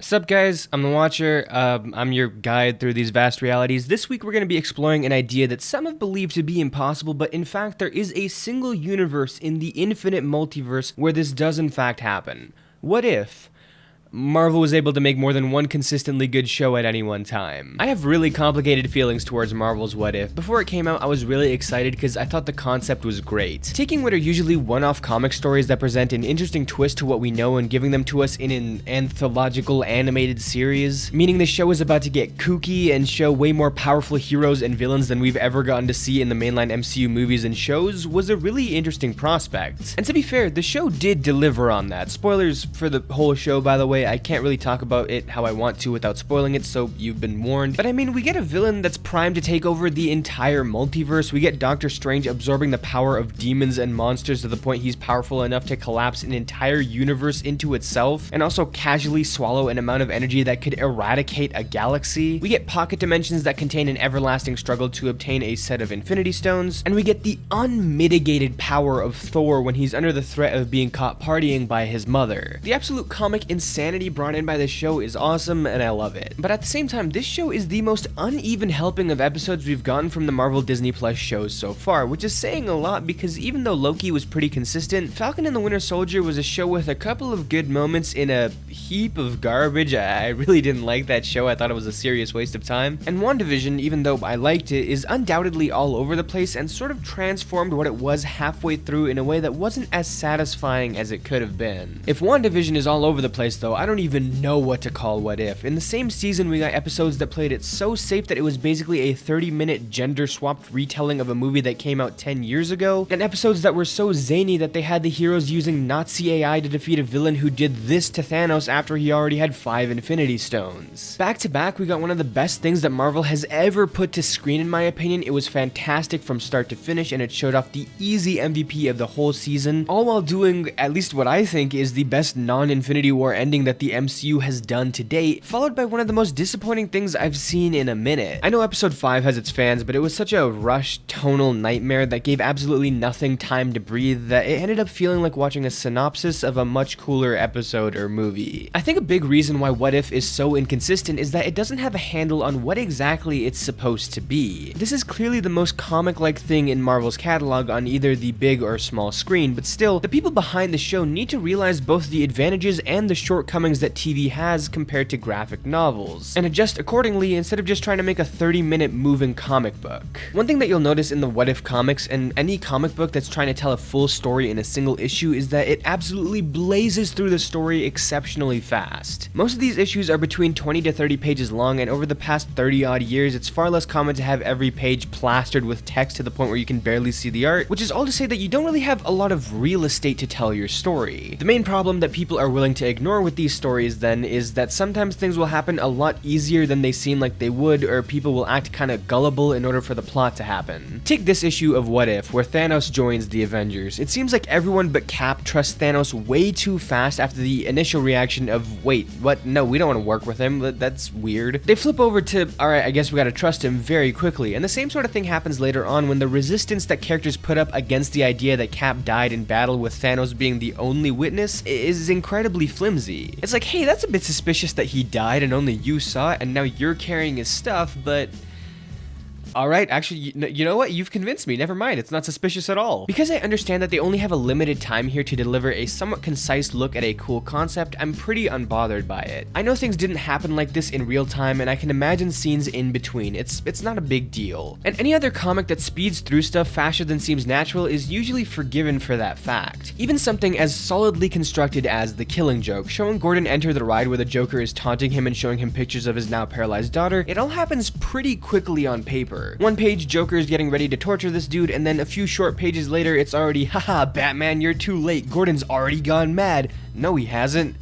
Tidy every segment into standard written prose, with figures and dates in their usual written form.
What's up, guys? I'm the Watcher. I'm your guide through these vast realities. This week we're going to be exploring an idea that some have believed to be impossible, but in fact there is a single universe in the infinite multiverse where this does in fact happen. What if Marvel was able to make more than one consistently good show at any one time? I have really complicated feelings towards Marvel's What If. Before it came out, I was really excited because I thought the concept was great. Taking what are usually one-off comic stories that present an interesting twist to what we know and giving them to us in an anthological animated series, meaning the show is about to get kooky and show way more powerful heroes and villains than we've ever gotten to see in the mainline MCU movies and shows, was a really interesting prospect. And to be fair, the show did deliver on that. Spoilers for the whole show, by the way. I can't really talk about it how I want to without spoiling it, so you've been warned. But I mean, we get a villain that's primed to take over the entire multiverse. We get Doctor Strange absorbing the power of demons and monsters to the point he's powerful enough to collapse an entire universe into itself, and also casually swallow an amount of energy that could eradicate a galaxy. We get pocket dimensions that contain an everlasting struggle to obtain a set of Infinity Stones, and we get the unmitigated power of Thor when he's under the threat of being caught partying by his mother. The absolute comic insanity brought in by this show is awesome, and I love it. But at the same time, this show is the most uneven helping of episodes we've gotten from the Marvel Disney Plus shows so far, which is saying a lot because even though Loki was pretty consistent, Falcon and the Winter Soldier was a show with a couple of good moments in a heap of garbage. I really didn't like that show. I thought it was a serious waste of time. And WandaVision, even though I liked it, is undoubtedly all over the place and sort of transformed what it was halfway through in a way that wasn't as satisfying as it could have been. If WandaVision is all over the place though, I don't even know what to call What If. In the same season, we got episodes that played it so safe that it was basically a 30-minute gender-swapped retelling of a movie that came out 10 years ago, and episodes that were so zany that they had the heroes using Nazi AI to defeat a villain who did this to Thanos after he already had 5 Infinity Stones. Back to back, we got one of the best things that Marvel has ever put to screen in my opinion. It was fantastic from start to finish, and it showed off the easy MVP of the whole season, all while doing at least what I think is the best non-Infinity War ending that the MCU has done to date, followed by one of the most disappointing things I've seen in a minute. I know episode 5 has its fans, but it was such a rushed, tonal nightmare that gave absolutely nothing time to breathe that it ended up feeling like watching a synopsis of a much cooler episode or movie. I think a big reason why What If is so inconsistent is that it doesn't have a handle on what exactly it's supposed to be. This is clearly the most comic-like thing in Marvel's catalog on either the big or small screen, but still, the people behind the show need to realize both the advantages and the shortcomings that TV has compared to graphic novels, and adjust accordingly instead of just trying to make a 30-minute moving comic book. One thing that you'll notice in the What If comics and any comic book that's trying to tell a full story in a single issue is that it absolutely blazes through the story exceptionally fast. Most of these issues are between 20 to 30 pages long, and over the past 30-odd years, it's far less common to have every page plastered with text to the point where you can barely see the art, which is all to say that you don't really have a lot of real estate to tell your story. The main problem that people are willing to ignore with these stories then is that sometimes things will happen a lot easier than they seem like they would, or people will act kinda gullible in order for the plot to happen. Take this issue of What If, where Thanos joins the Avengers. It seems like everyone but Cap trusts Thanos way too fast after the initial reaction of, wait, what? No, we don't want to work with him, that's weird. They flip over to, alright, I guess we gotta trust him very quickly, and the same sort of thing happens later on when the resistance that characters put up against the idea that Cap died in battle with Thanos being the only witness is incredibly flimsy. It's like, hey, that's a bit suspicious that he died and only you saw it, and now you're carrying his stuff, but alright, actually, you know what? You've convinced me. Never mind, it's not suspicious at all. Because I understand that they only have a limited time here to deliver a somewhat concise look at a cool concept, I'm pretty unbothered by it. I know things didn't happen like this in real time, and I can imagine scenes in between. It's not a big deal. And any other comic that speeds through stuff faster than seems natural is usually forgiven for that fact. Even something as solidly constructed as The Killing Joke, showing Gordon enter the ride where the Joker is taunting him and showing him pictures of his now paralyzed daughter, it all happens pretty quickly on paper. One page, Joker is getting ready to torture this dude, and then a few short pages later, it's already, haha, Batman, you're too late. Gordon's already gone mad. No, he hasn't.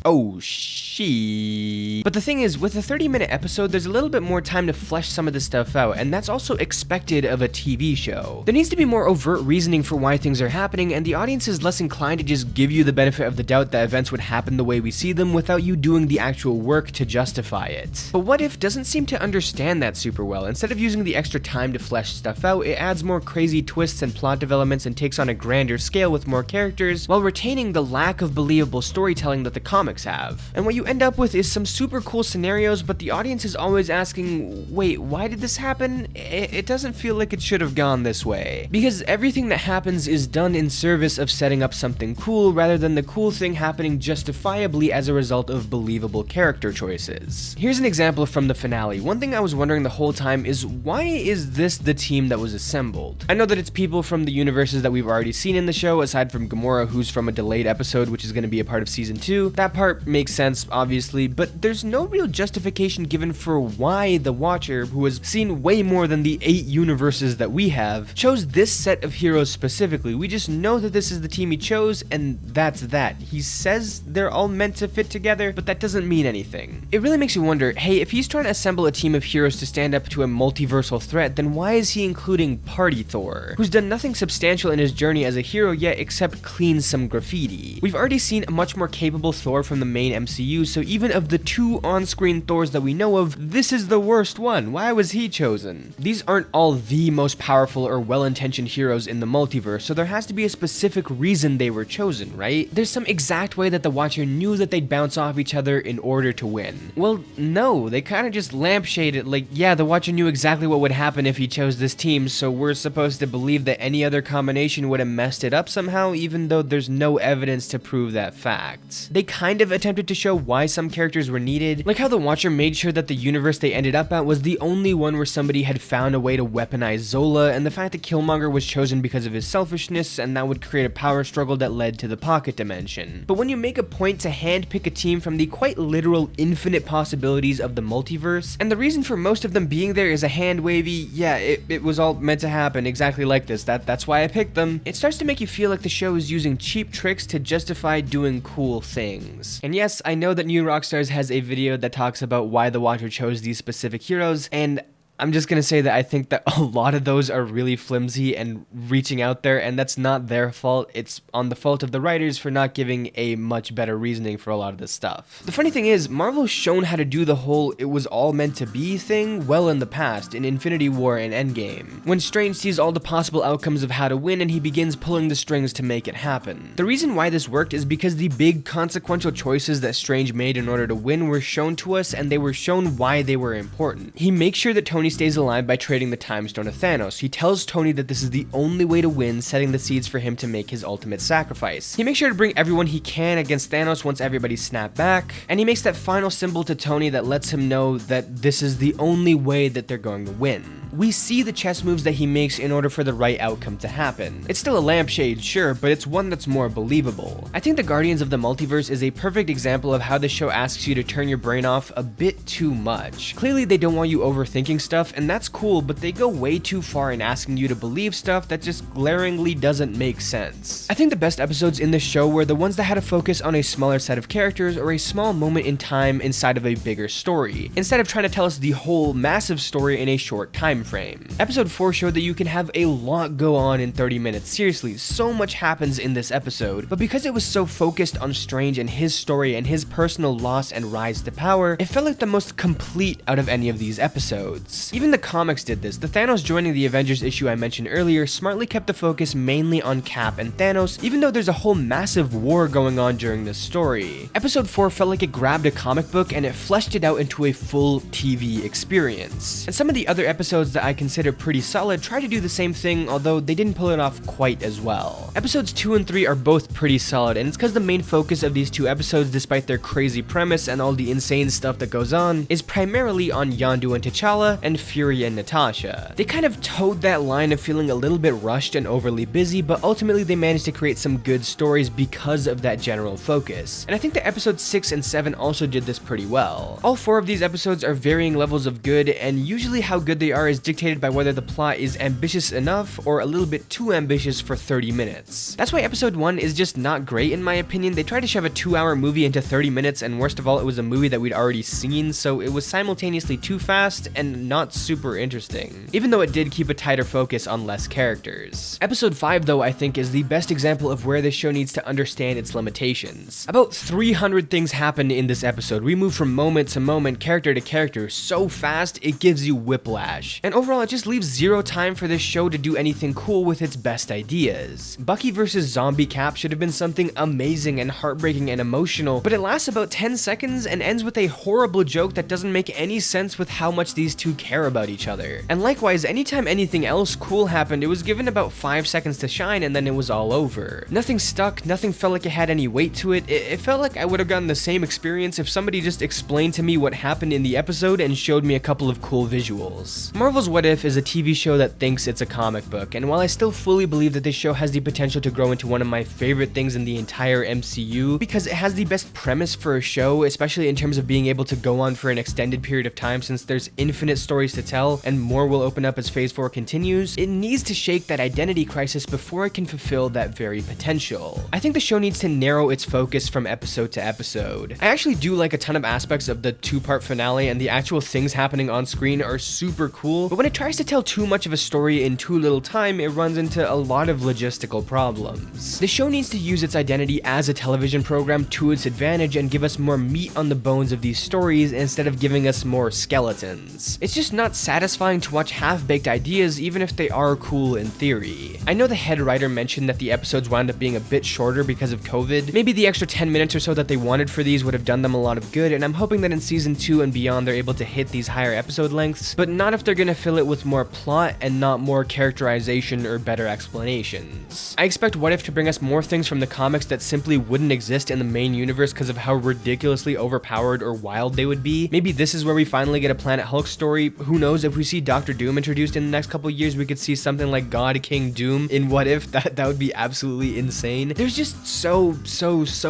Oh, she. But the thing is, with a 30-minute episode, there's a little bit more time to flesh some of this stuff out, and that's also expected of a TV show. There needs to be more overt reasoning for why things are happening, and the audience is less inclined to just give you the benefit of the doubt that events would happen the way we see them without you doing the actual work to justify it. But What If doesn't seem to understand that super well. Instead of using the extra time to flesh stuff out, it adds more crazy twists and plot developments and takes on a grander scale with more characters, while retaining the lack of believable storytelling that the comics have. And what you you end up with is some super cool scenarios, but the audience is always asking, wait, why did this happen? It doesn't feel like it should have gone this way. Because everything that happens is done in service of setting up something cool rather than the cool thing happening justifiably as a result of believable character choices. Here's an example from the finale. One thing I was wondering the whole time is, why is this the team that was assembled? I know that it's people from the universes that we've already seen in the show, aside from Gamora, who's from a delayed episode, which is going to be a part of season 2. That part makes sense, obviously, but there's no real justification given for why the Watcher, who has seen way more than the 8 universes that we have, chose this set of heroes specifically. We just know that this is the team he chose, and that's that. He says they're all meant to fit together, but that doesn't mean anything. It really makes you wonder, hey, if he's trying to assemble a team of heroes to stand up to a multiversal threat, then why is he including Party Thor, who's done nothing substantial in his journey as a hero yet except clean some graffiti? We've already seen a much more capable Thor from the main MCU, so even of the 2 on-screen Thors that we know of, this is the worst one. Why was he chosen? These aren't all the most powerful or well-intentioned heroes in the multiverse, so there has to be a specific reason they were chosen, right? There's some exact way that the Watcher knew that they'd bounce off each other in order to win. Well, no, they kind of just lampshaded, like, yeah, the Watcher knew exactly what would happen if he chose this team, so we're supposed to believe that any other combination would have messed it up somehow, even though there's no evidence to prove that fact. They kind of attempted to show why some characters were needed, like how the Watcher made sure that the universe they ended up at was the only one where somebody had found a way to weaponize Zola, and the fact that Killmonger was chosen because of his selfishness, and that would create a power struggle that led to the pocket dimension. But when you make a point to handpick a team from the quite literal infinite possibilities of the multiverse, and the reason for most of them being there is a hand wavy, yeah, it was all meant to happen exactly like this, that's why I picked them, it starts to make you feel like the show is using cheap tricks to justify doing cool things. And yes, I know that New Rockstars has a video that talks about why the Watcher chose these specific heroes, and I'm just gonna say that I think that a lot of those are really flimsy and reaching out there, and that's not their fault. It's on the fault of the writers for not giving a much better reasoning for a lot of this stuff. The funny thing is, Marvel's shown how to do the whole it was all meant to be thing well in the past, in Infinity War and Endgame, when Strange sees all the possible outcomes of how to win and he begins pulling the strings to make it happen. The reason why this worked is because the big consequential choices that Strange made in order to win were shown to us, and they were shown why they were important. He makes sure that Tony stays alive by trading the Time Stone to Thanos. He tells Tony that this is the only way to win, setting the seeds for him to make his ultimate sacrifice. He makes sure to bring everyone he can against Thanos once everybody's snapped back, and he makes that final symbol to Tony that lets him know that this is the only way that they're going to win. We see the chess moves that he makes in order for the right outcome to happen. It's still a lampshade, sure, but it's one that's more believable. I think the Guardians of the Multiverse is a perfect example of how the show asks you to turn your brain off a bit too much. Clearly they don't want you overthinking stuff, and that's cool, but they go way too far in asking you to believe stuff that just glaringly doesn't make sense. I think the best episodes in the show were the ones that had a focus on a smaller set of characters or a small moment in time inside of a bigger story, instead of trying to tell us the whole massive story in a short time frame. Episode 4 showed that you can have a lot go on in 30 minutes. Seriously, so much happens in this episode, but because it was so focused on Strange and his story and his personal loss and rise to power, it felt like the most complete out of any of these episodes. Even the comics did this. The Thanos joining the Avengers issue I mentioned earlier smartly kept the focus mainly on Cap and Thanos, even though there's a whole massive war going on during this story. Episode 4 felt like it grabbed a comic book and it fleshed it out into a full TV experience. And some of the other episodes that I consider pretty solid try to do the same thing, although they didn't pull it off quite as well. Episodes 2 and 3 are both pretty solid, and it's because the main focus of these 2 episodes, despite their crazy premise and all the insane stuff that goes on, is primarily on Yondu and T'Challa and Fury and Natasha. They kind of towed that line of feeling a little bit rushed and overly busy, but ultimately they managed to create some good stories because of that general focus. And I think that episodes 6 and 7 also did this pretty well. All 4 of these episodes are varying levels of good, and usually how good they are is dictated by whether the plot is ambitious enough or a little bit too ambitious for 30 minutes. That's why episode 1 is just not great in my opinion. They tried to shove a 2-hour movie into 30 minutes, and worst of all, it was a movie that we'd already seen, so it was simultaneously too fast and not super interesting, even though it did keep a tighter focus on less characters. Episode 5 though I think is the best example of where this show needs to understand its limitations. About 300 things happen in this episode. We move from moment to moment, character to character so fast it gives you whiplash. And and overall it just leaves zero time for this show to do anything cool with its best ideas. Bucky vs. Zombie Cap should have been something amazing and heartbreaking and emotional, but it lasts about 10 seconds and ends with a horrible joke that doesn't make any sense with how much these two care about each other. And likewise, anytime anything else cool happened, it was given about 5 seconds to shine and then it was all over. Nothing stuck, nothing felt like it had any weight to it. It felt like I would have gotten the same experience if somebody just explained to me what happened in the episode and showed me a couple of cool visuals. Marvel's What If is a TV show that thinks it's a comic book, and while I still fully believe that this show has the potential to grow into one of my favorite things in the entire MCU, because it has the best premise for a show, especially in terms of being able to go on for an extended period of time since there's infinite stories to tell and more will open up as Phase 4 continues, it needs to shake that identity crisis before it can fulfill that very potential. I think the show needs to narrow its focus from episode to episode. I actually do like a ton of aspects of the 2-part finale, and the actual things happening on screen are super cool, but when it tries to tell too much of a story in too little time, it runs into a lot of logistical problems. The show needs to use its identity as a television program to its advantage and give us more meat on the bones of these stories instead of giving us more skeletons. It's just not satisfying to watch half-baked ideas even if they are cool in theory. I know the head writer mentioned that the episodes wound up being a bit shorter because of COVID. Maybe the extra 10 minutes or so that they wanted for these would have done them a lot of good, and I'm hoping that in season 2 and beyond they're able to hit these higher episode lengths, but not if they're gonna fill it with more plot and not more characterization or better explanations. I expect What If to bring us more things from the comics that simply wouldn't exist in the main universe because of how ridiculously overpowered or wild they would be. Maybe this is where we finally get a Planet Hulk story. Who knows, if we see Doctor Doom introduced in the next couple years, we could see something like God King Doom in What If. That would be absolutely insane. There's just so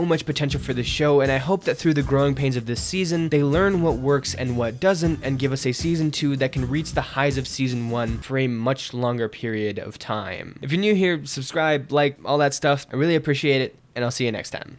much potential for this show, and I hope that through the growing pains of this season, they learn what works and what doesn't, and give us a season 2 that can reach the highs of season 1 for a much longer period of time. If you're new here, subscribe, like, all that stuff. I really appreciate it, and I'll see you next time.